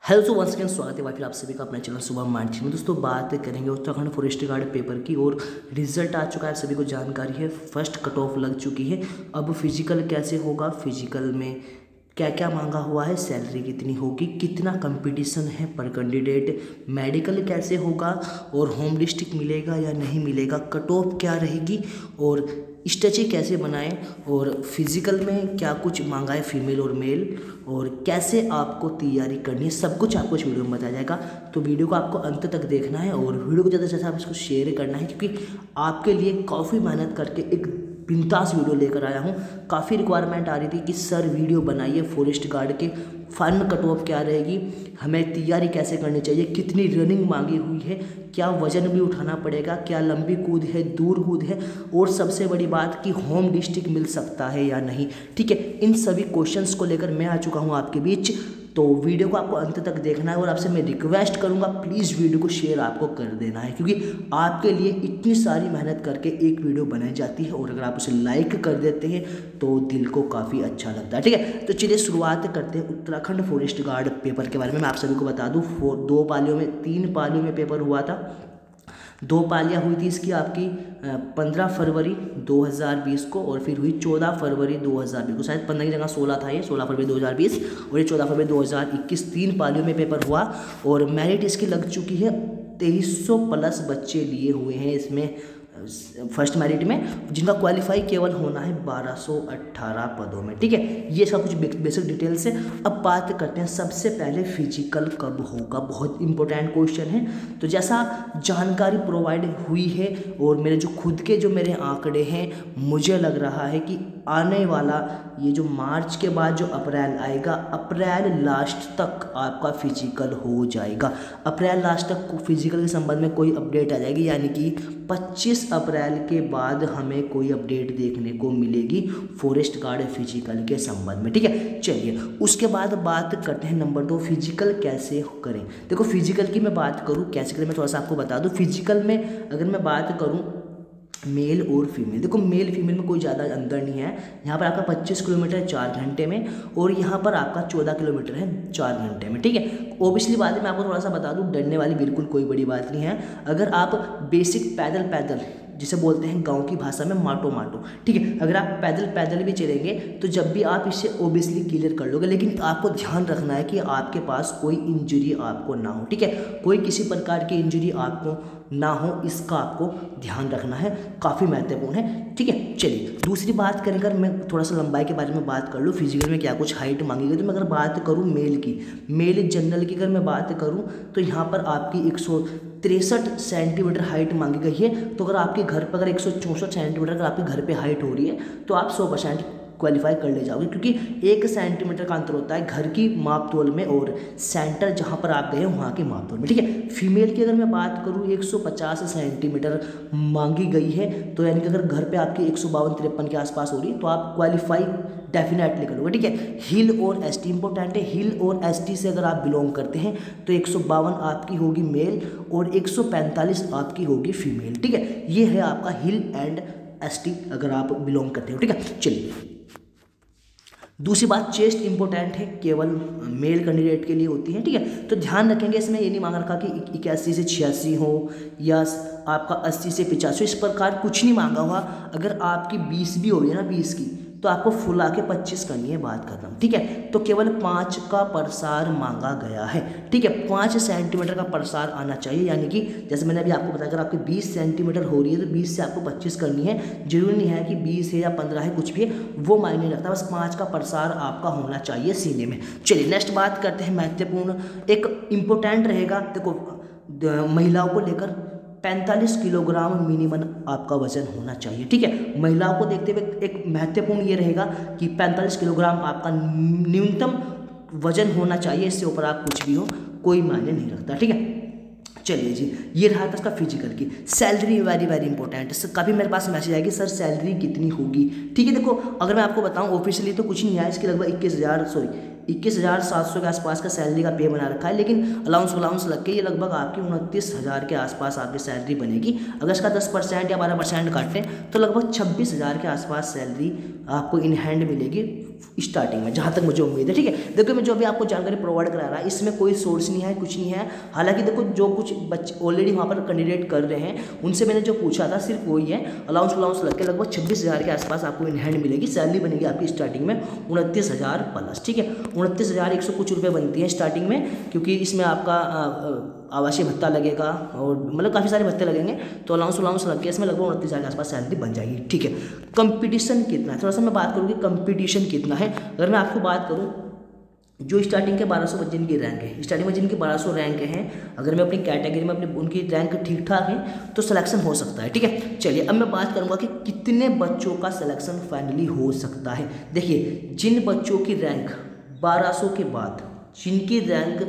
Hello so once again स्वागत है भाई फिर आप सभी का अपना चैनल सुबह मार्च में। दोस्तों बात करेंगे उत्तराखंड फॉरेस्ट गार्ड पेपर की और रिजल्ट आ चुका है, आप सभी को जानकारी है। फर्स्ट कट ऑफ लग चुकी है। अब फिजिकल कैसे होगा, फिजिकल में क्या क्या मांगा हुआ है, सैलरी कितनी होगी, कितना कंपटीशन है पर कैंडिडेट, मेडिकल कैसे होगा और होम डिस्ट्रिक्ट मिलेगा या नहीं मिलेगा, कट ऑफ क्या रहेगी और स्ट्रेचिंग कैसे बनाएं और फिजिकल में क्या कुछ मांगा है फीमेल और मेल और कैसे आपको तैयारी करनी है, सब कुछ आपको इस वीडियो में बताया जाएगा। तो वीडियो को आपको अंत तक देखना है और वीडियो को ज़्यादा से ज़्यादा आप इसको शेयर करना है, क्योंकि आपके लिए काफ़ी मेहनत करके एक बिंदास वीडियो लेकर आया हूँ। काफ़ी रिक्वायरमेंट आ रही थी कि सर वीडियो बनाइए फॉरेस्ट गार्ड के, फाइनल कट ऑफ क्या रहेगी, हमें तैयारी कैसे करनी चाहिए, कितनी रनिंग मांगी हुई है, क्या वजन भी उठाना पड़ेगा, क्या लंबी कूद है, दूर कूद है और सबसे बड़ी बात कि होम डिस्ट्रिक्ट मिल सकता है या नहीं। ठीक है, इन सभी क्वेश्चंस को लेकर मैं आ चुका हूँ आपके बीच। तो वीडियो को आपको अंत तक देखना है और आपसे मैं रिक्वेस्ट करूंगा प्लीज़ वीडियो को शेयर आपको कर देना है, क्योंकि आपके लिए इतनी सारी मेहनत करके एक वीडियो बनाई जाती है और अगर आप उसे लाइक कर देते हैं तो दिल को काफ़ी अच्छा लगता है। ठीक है, तो चलिए शुरुआत करते हैं उत्तराखंड फॉरेस्ट गार्ड पेपर के बारे में। मैं आप सभी को बता दूँ 3 पालियों में पेपर हुआ था। 2 पालियाँ हुई थी इसकी आपकी 15 फरवरी 2020 को और फिर हुई 14 फरवरी 2020 को। शायद 15 की जगह 16 था, ये 16 फरवरी 2020 और ये 14 फरवरी 2021। 3 पालियों में पेपर हुआ और मेरिट इसकी लग चुकी है। 2300 प्लस बच्चे लिए हुए हैं इसमें फर्स्ट मेरिट में, जिनका क्वालिफाई केवल होना है 1218 पदों में। ठीक है, ये सब कुछ बेसिक डिटेल्स है। अब बात करते हैं सबसे पहले फिजिकल कब होगा, बहुत इंपॉर्टेंट क्वेश्चन है। तो जैसा जानकारी प्रोवाइड हुई है और मेरे जो खुद के जो मेरे आंकड़े हैं, मुझे लग रहा है कि आने वाला ये जो मार्च के बाद जो अप्रैल आएगा, अप्रैल लास्ट तक आपका फिजिकल हो जाएगा। अप्रैल लास्ट तक फिजिकल के संबंध में कोई अपडेट आ जाएगी, यानी कि 25 अप्रैल के बाद हमें कोई अपडेट देखने को मिलेगी फॉरेस्ट गार्ड फिजिकल के संबंध में। ठीक है, चलिए उसके बाद बात करते हैं नंबर 2, फिजिकल कैसे करें। देखो फिजिकल की मैं बात करूँ कैसे करें, मैं थोड़ा सा आपको बता दूँ। फिजिकल में अगर मैं बात करूँ मेल और फीमेल, देखो मेल फीमेल में कोई ज़्यादा अंतर नहीं है। यहाँ पर आपका 25 किलोमीटर है 4 घंटे में और यहाँ पर आपका 14 किलोमीटर है 4 घंटे में। ठीक है, ओबियसली बात है, मैं आपको थोड़ा सा बता दूँ, डरने वाली बिल्कुल कोई बड़ी बात नहीं है। अगर आप बेसिक पैदल जिसे बोलते हैं गांव की भाषा में माटो, ठीक है, अगर आप पैदल भी चलेंगे तो जब भी आप इसे ओबियसली क्लियर कर लोगे, लेकिन आपको ध्यान रखना है कि आपके पास कोई इंजरी आपको ना हो। ठीक है, कोई किसी प्रकार की इंजरी आपको ना हो, इसका आपको ध्यान रखना है, काफ़ी महत्वपूर्ण है। ठीक है, चलिए दूसरी बात करें, अगर मैं थोड़ा सा लंबाई के बारे में बात कर लूँ, फिजिकल में क्या कुछ हाइट मांगी गई, तो मैं अगर बात करूँ मेल की, मेल जनरल की अगर मैं बात करूँ तो यहाँ पर आपकी 163 सेंटीमीटर हाइट मांगी गई है। तो अगर आपके घर पर अगर 164 सेंटीमीटर अगर आपके घर पे हाइट हो रही है तो आप 100% क्वालिफाई कर ले जाओगे, क्योंकि 1 सेंटीमीटर का अंतर होता है घर की मापतोल में और सेंटर जहाँ पर आप गए वहाँ के मापतोल में। ठीक है, फीमेल की अगर मैं बात करूँ 150 सेंटीमीटर मांगी गई है, तो यानी कि अगर घर पे आपकी 152-53 के आसपास हो रही है तो आप क्वालिफाई डेफिनेटली करोगे। ठीक है, हिल और एसटी इंपॉर्टेंट है। हिल और एसटी से अगर आप बिलोंग करते हैं तो 152 आपकी होगी मेल और 145 आपकी होगी फीमेल। ठीक है, ये है आपका हिल एंड एसटी अगर आप बिलोंग करते हो। ठीक है, चलिए दूसरी बात, चेस्ट इंपॉर्टेंट है, केवल मेल कैंडिडेट के लिए होती है। ठीक है, तो ध्यान रखेंगे, इसमें ये नहीं मांग रखा कि 81 से 86 हो या आपका 80 से 85, इस प्रकार कुछ नहीं मांगा हुआ। अगर आपकी 20 भी हो रही है ना, 20 की, तो आपको फुला के 25 करनी है, बात खत्म। ठीक है, तो केवल 5 का प्रसार मांगा गया है। ठीक है, 5 सेंटीमीटर का प्रसार आना चाहिए, यानी कि जैसे मैंने अभी आपको बताया अगर आपकी 20 सेंटीमीटर हो रही है तो 20 से आपको 25 करनी है। जरूरी नहीं है कि 20 है या 15 है, कुछ भी है वो मायने नहीं रखता, बस 5 का प्रसार आपका होना चाहिए सीने में। चलिए नेक्स्ट बात करते हैं, महत्वपूर्ण एक इम्पोर्टेंट रहेगा। देखो महिलाओं को लेकर 45 किलोग्राम मिनिमम आपका वजन होना चाहिए। ठीक है, महिलाओं को देखते हुए एक महत्वपूर्ण ये रहेगा कि 45 किलोग्राम आपका न्यूनतम वजन होना चाहिए, इससे ऊपर आप कुछ भी हो कोई मायने नहीं रखता। ठीक है, चलिए जी, ये रहा था इसका फिजिकल की। सैलरी वेरी इंपॉर्टेंट है, कभी मेरे पास मैसेज आएगी सर सैलरी कितनी होगी। ठीक है, देखो अगर मैं आपको बताऊं ऑफिशियली तो कुछ नहीं आया, इसकी लगभग 21,700 के आसपास का सैलरी का पे बना रखा है, लेकिन अलाउंस लग के ये लगभग आपकी 29,000 के आसपास आपकी सैलरी बनेगी। अगर इसका 10% या 12% काटें तो लगभग 26,000 के आसपास सैलरी आपको इन हैंड मिलेगी स्टार्टिंग में, जहाँ तक मुझे उम्मीद है। ठीक है, देखो मैं जो भी आपको जानकारी प्रोवाइड करा रहा है इसमें कोई सोर्स नहीं है, कुछ नहीं है। हालांकि देखो जो कुछ बच्चे ऑलरेडी वहाँ पर कैंडिडेट कर रहे हैं उनसे मैंने जो पूछा था सिर्फ वही है। अलाउंस लग के लगभग 26,000 के आसपास आपको इन हैंड मिलेगी। सैलरी बनेगी आपकी स्टार्टिंग में 29,000 प्लस। ठीक है, 29,100 कुछ रुपये बनती है स्टार्टिंग में, क्योंकि इसमें आपका आवासीय भत्ता लगेगा और मतलब काफ़ी सारे भत्ते लगेंगे, तो अलाउंस लग के इसमें लगभग 29,000 के आसपास सैलरी बन जाएगी। ठीक है, कंपटीशन कितना है थोड़ा सा मैं बात करूँगी, कंपटीशन कितना है। अगर मैं आपको बात करूँ जो स्टार्टिंग के 1200 बच्चे जिनकी रैंक है, स्टार्टिंग में जिनकी 1200 रैंक हैं, अगर मैं अपनी कैटेगरी में अपनी उनकी रैंक ठीक ठाक है तो सिलेक्शन हो सकता है। ठीक है, चलिए अब मैं बात करूंगा कि कितने बच्चों का सिलेक्शन फाइनली हो सकता है। देखिए, जिन बच्चों की रैंक 1200 के बाद, जिनकी रैंक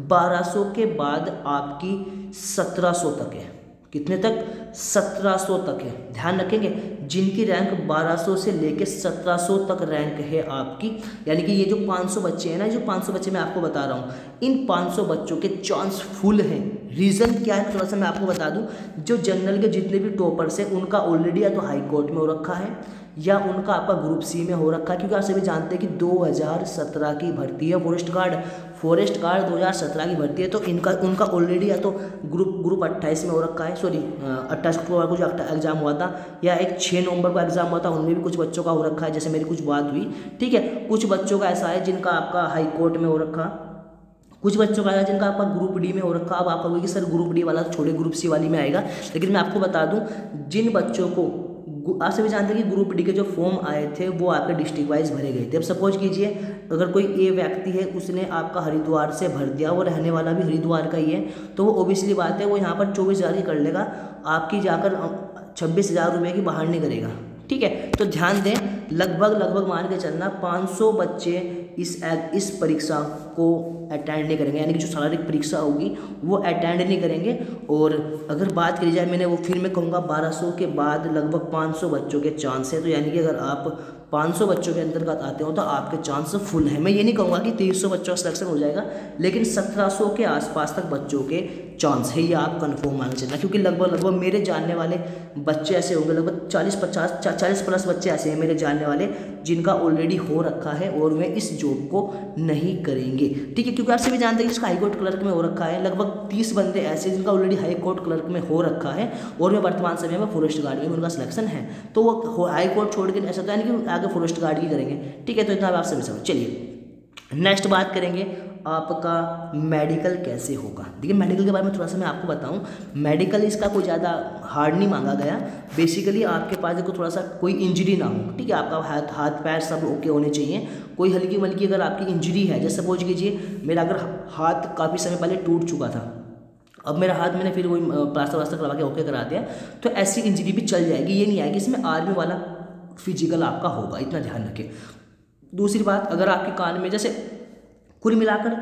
1200 के बाद आपकी 1700 तक है, कितने तक? 1700 तक है। ध्यान रखेंगे, जिनकी रैंक 1200 से लेके 1700 तक रैंक है आपकी, यानी कि ये जो 500 बच्चे हैं ना, जो 500 बच्चे मैं आपको बता रहा हूँ, इन 500 बच्चों के चांस फुल हैं। रीज़न क्या है थोड़ा सा मैं आपको बता दूं, जो जनरल के जितने भी टॉपर्स हैं उनका ऑलरेडी या तो हाई कोर्ट में हो रखा है या उनका आपका ग्रुप सी में हो रखा है, क्योंकि आप सभी जानते हैं कि 2017 की भर्ती है फॉरेस्ट गार्ड 2017 की भर्ती है, तो उनका ऑलरेडी या तो ग्रुप 28 में हो रखा है, सॉरी 28 अक्टूबर को जो एग्जाम हुआ था, या एक 6 नवंबर को एग्जाम हुआ था, उनमें भी कुछ बच्चों का हो रखा है, जैसे मेरी कुछ बात हुई। ठीक है, कुछ बच्चों का ऐसा है जिनका आपका हाई कोर्ट में हो रखा, कुछ बच्चों का है जिनका आपका ग्रुप डी में हो रखा। अब आप कहोगे कि सर ग्रुप डी वाला छोड़े ग्रुप सी वाली में आएगा, लेकिन मैं आपको बता दूं, जिन बच्चों को आप सभी जानते हैं कि ग्रुप डी के जो फॉर्म आए थे वो आपके डिस्ट्रिक्ट वाइज भरे गए थे। अब सपोज कीजिए अगर कोई ए व्यक्ति है, उसने आपका हरिद्वार से भर दिया, वो रहने वाला भी हरिद्वार का ही है, तो वो ओबियसली बात है वो यहाँ पर 24,000 की कर लेगा, आपकी जाकर 26,000 रुपये की बाहर नहीं करेगा। ठीक है, तो ध्यान दें, लगभग मान के चलना 500 बच्चे इस परीक्षा को अटेंड नहीं करेंगे, यानी कि जो शारीरिक परीक्षा होगी वो अटेंड नहीं करेंगे। और अगर बात करी जाए, मैंने वो फिर मैं कहूँगा 1200 के बाद लगभग 500 बच्चों के चांस है, तो यानी कि अगर आप 500 बच्चों के अंतर्गत आते हो तो आपके चांस फुल है। मैं ये नहीं कहूँगा कि 2300 बच्चों का सिलेक्शन हो जाएगा, लेकिन 1700 के आसपास तक बच्चों के चांस है, ये आप कन्फर्म मान चलना, क्योंकि लगभग मेरे जानने वाले बच्चे ऐसे होंगे, लगभग 40 प्लस बच्चे ऐसे हैं मेरे जानने वाले जिनका ऑलरेडी हो रखा है और वे इस जॉब को नहीं करेंगे। ठीक है, क्योंकि आप सभी जानते हैं कि जिसका हाई कोर्ट क्लर्क में हो रखा है, लगभग 30 बंदे ऐसे जिनका ऑलरेडी हाई कोर्ट क्लर्क में हो रखा है और वे वर्तमान समय में फॉरेस्ट गार्ड में उनका सिलेक्शन है, तो वो हाई कोर्ट छोड़ के ऐसा तो है नहीं कि आगे फॉरेस्ट गार्ड की करेंगे। ठीक है, तो इतना आप सभी समझ। चलिए नेक्स्ट बात करेंगे आपका मेडिकल कैसे होगा। देखिए, मेडिकल के बारे में थोड़ा सा मैं आपको बताऊं, मेडिकल इसका कोई ज़्यादा हार्ड नहीं मांगा गया। बेसिकली आपके पास देखो थोड़ा सा कोई इंजरी ना हो, ठीक है, आपका हाथ पैर सब ओके होने चाहिए। कोई हल्की मल्की अगर आपकी इंजरी है, जैसे सपोज कीजिए मेरा अगर हाथ काफ़ी समय पहले टूट चुका था, अब मेरा हाथ मैंने फिर वही प्लास्टर वास्टर करवा के ओके करा दिया, तो ऐसी इंजरी भी चल जाएगी। ये नहीं आएगी इसमें आर्मी वाला फिजिकल आपका होगा, इतना ध्यान रखें। दूसरी बात, अगर आपके कान में जैसे कुल मिलाकर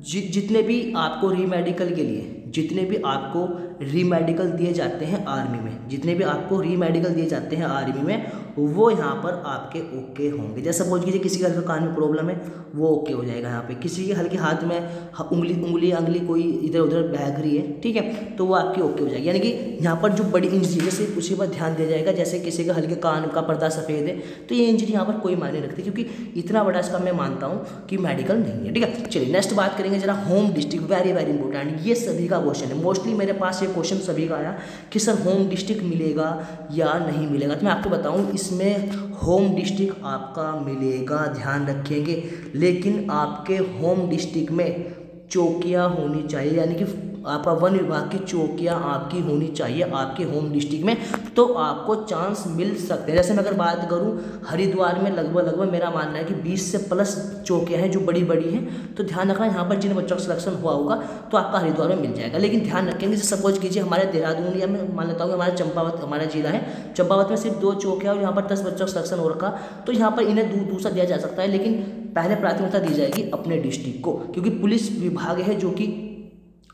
जितने भी आपको रीमेडिकल के लिए जितने भी आपको रीमेडिकल दिए जाते हैं आर्मी में, जितने भी आपको रीमेडिकल दिए जाते हैं आर्मी में, वो यहाँ पर आपके ओके होंगे। जैसे सपोज कीजिए किसी का कान में प्रॉब्लम है, वो ओके हो जाएगा यहाँ पे। किसी के हल्के हाथ में उंगली कोई इधर उधर बहक रही है, ठीक है, तो वो आपकी ओके हो जाएगी। यानी कि यहाँ पर जो बड़ी इंजरी जैसे उसी पर ध्यान दिया जाएगा। जैसे किसी का हल्के कान का पर्दा सफ़ेद है, तो ये इंजरी यहाँ पर कोई मायने रखती, क्योंकि इतना बड़ा इसका मैं मानता हूँ कि मेडिकल नहीं है। ठीक है, चलिए नेक्स्ट बात करेंगे जरा home district, very very important. ये सभी का क्वेश्चन है, मोस्टली मेरे पास ये क्वेश्चन सभी का आया कि सर होम डिस्ट्रिक्ट मिलेगा या नहीं मिलेगा। तो मैं आपको बताऊं, इसमें होम डिस्ट्रिक्ट आपका मिलेगा, ध्यान रखेंगे, लेकिन आपके होम डिस्ट्रिक्ट में चौकियाँ होनी चाहिए, यानी कि आपका वन विभाग की चौकियाँ आपकी होनी चाहिए आपके होम डिस्ट्रिक्ट में, तो आपको चांस मिल सकते हैं। जैसे मैं अगर बात करूं, हरिद्वार में लगभग मेरा मानना है कि 20 से प्लस चौकियाँ हैं जो बड़ी बड़ी हैं, तो ध्यान रखना यहाँ पर जिन बच्चों का सिलेक्शन हुआ होगा तो आपका हरिद्वार में मिल जाएगा। लेकिन ध्यान रखेंगे, जैसे सपोज कीजिए हमारे देहरादून या मैं मान लेता हूँ हमारा चंपावत हमारा जिला है, चंपावत में सिर्फ 2 चौकियाँ और यहाँ पर 10 बच्चों का सिलेक्शन हो रखा, तो यहाँ पर इन्हें दूसरा दिया जा सकता है, लेकिन पहले प्राथमिकता दी जाएगी अपने डिस्ट्रिक्ट को, क्योंकि पुलिस विभाग है जो कि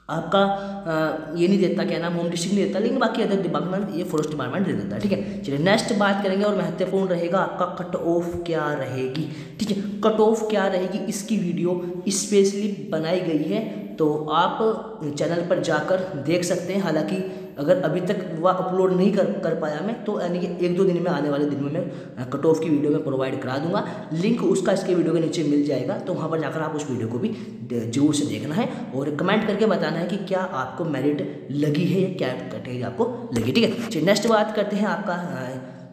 आपका ये नहीं देता, क्या नाम, होम डिस्ट्रिक्ट नहीं देता, लेकिन बाकी अदर डिपार्टमेंट ये फॉरेस्ट डिपार्टमेंट दे देता है। ठीक है, चलिए नेक्स्ट बात करेंगे और महत्वपूर्ण रहेगा आपका कट ऑफ क्या रहेगी। ठीक है, कट ऑफ क्या रहेगी, इसकी वीडियो स्पेशली बनाई गई है, तो आप चैनल पर जाकर देख सकते हैं। हालांकि अगर अभी तक वह अपलोड नहीं कर पाया मैं, तो यानी कि 1-2 दिन में, आने वाले दिन में मैं कट ऑफ की वीडियो में प्रोवाइड करा दूंगा। लिंक उसका इसके वीडियो के नीचे मिल जाएगा, तो वहाँ पर जाकर आप उस वीडियो को भी जरूर से देखना है और कमेंट करके बताना है कि क्या आपको मेरिट लगी है या क्या कैटेगरी आपको लगी। ठीक है, चलिए नेक्स्ट बात करते हैं आपका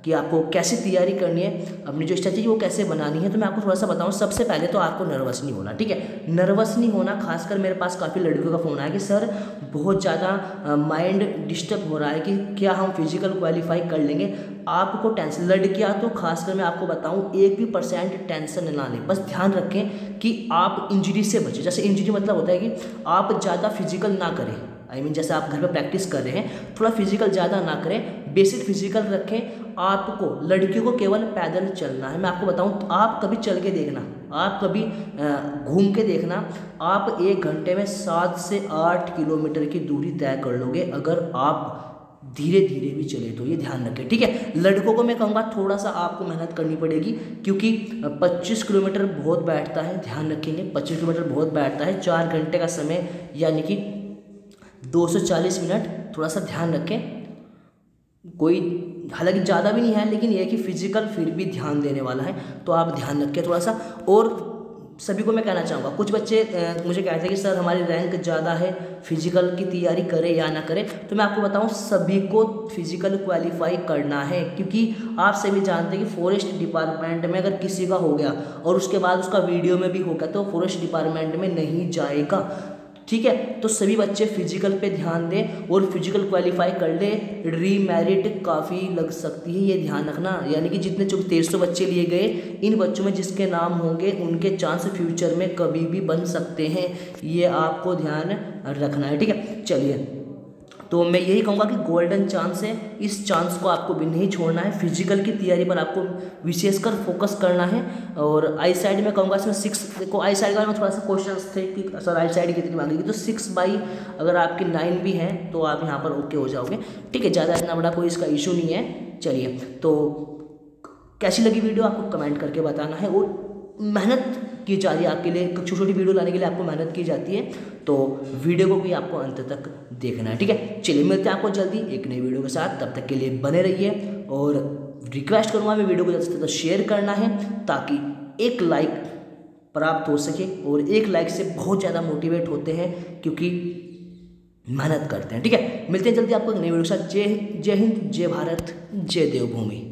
कि आपको कैसे तैयारी करनी है, अपनी जो स्ट्रेटेजी वो कैसे बनानी है। तो मैं आपको थोड़ा सा बताऊं, सबसे पहले तो आपको नर्वस नहीं होना। ठीक है, नर्वस नहीं होना। खासकर मेरे पास काफ़ी लड़कियों का फ़ोन आया कि सर बहुत ज़्यादा माइंड डिस्टर्ब हो रहा है कि क्या हम फिजिकल क्वालिफाई कर लेंगे। आपको टेंशन, लड़कियां तो खासकर मैं आपको बताऊं 1% टेंशन ना लें। बस ध्यान रखें कि आप इंजरी से बचें। जैसे इंजरी मतलब होता है कि आप ज़्यादा फिजिकल ना करें, जैसे आप घर पे प्रैक्टिस कर रहे हैं, थोड़ा फिजिकल ज़्यादा ना करें, बेसिक फिजिकल रखें। आपको, लड़कियों को केवल पैदल चलना है। मैं आपको बताऊं, तो आप कभी चल के देखना, आप कभी घूम के देखना, आप 1 घंटे में 7 से 8 किलोमीटर की दूरी तय कर लोगे अगर आप धीरे धीरे भी चले तो। ये ध्यान रखें। ठीक है, लड़कों को मैं कहूँगा थोड़ा सा आपको मेहनत करनी पड़ेगी, क्योंकि 25 किलोमीटर बहुत बैठता है। ध्यान रखेंगे, 25 किलोमीटर बहुत बैठता है। 4 घंटे का समय यानी कि 240 मिनट। थोड़ा सा ध्यान रखें, कोई हालांकि ज़्यादा भी नहीं है, लेकिन यह है कि फिजिकल फिर भी ध्यान देने वाला है, तो आप ध्यान रखें थोड़ा सा। और सभी को मैं कहना चाहूँगा, कुछ बच्चे मुझे कहते हैं कि सर हमारी रैंक ज़्यादा है, फिजिकल की तैयारी करें या ना करें। तो मैं आपको बताऊँ, सभी को फिजिकल क्वालिफाई करना है, क्योंकि आप सभी जानते हैं कि फॉरेस्ट डिपार्टमेंट में अगर किसी का हो गया और उसके बाद उसका वीडियो में भी हो गया, तो फॉरेस्ट डिपार्टमेंट में नहीं जाएगा। ठीक है, तो सभी बच्चे फिजिकल पे ध्यान दें और फिजिकल क्वालिफाई कर ले। रीमेरिट काफ़ी लग सकती है, ये ध्यान रखना। यानी कि जितने 1300 बच्चे लिए गए, इन बच्चों में जिसके नाम होंगे उनके चांस फ्यूचर में कभी भी बन सकते हैं, ये आपको ध्यान रखना है। ठीक है, चलिए, तो मैं यही कहूँगा कि गोल्डन चांस है, इस चांस को आपको भी नहीं छोड़ना है। फिजिकल की तैयारी पर आपको विशेषकर फोकस करना है। और आई साइड में कहूँगा इसमें 6, देखो आई साइड का में थोड़ा सा क्वेश्चन थे कि सर आई साइड कितनी मांगेगी, तो 6/, अगर आपकी 9 भी है तो आप यहाँ पर ओके हो जाओगे। ठीक है, ज़्यादा इतना बड़ा कोई इसका इशू नहीं है। चलिए, तो कैसी लगी वीडियो आपको कमेंट करके बताना है। और मेहनत की जा रही है आपके लिए, छोटी छोटी वीडियो लाने के लिए आपको मेहनत की जाती है, तो वीडियो को भी आपको अंत तक देखना है। ठीक है, चलिए मिलते हैं आपको जल्दी एक नई वीडियो के साथ। तब तक के लिए बने रहिए और रिक्वेस्ट करूँगा मैं वीडियो को ज़्यादा से ज़्यादा शेयर करना है, ताकि 1 लाइक प्राप्त हो सके। और 1 लाइक से बहुत ज़्यादा मोटिवेट होते हैं, क्योंकि मेहनत करते हैं। ठीक है, मिलते हैं जल्दी आपको एक नई वीडियो के साथ। जय हिंद, जय भारत, जय देवभूमि।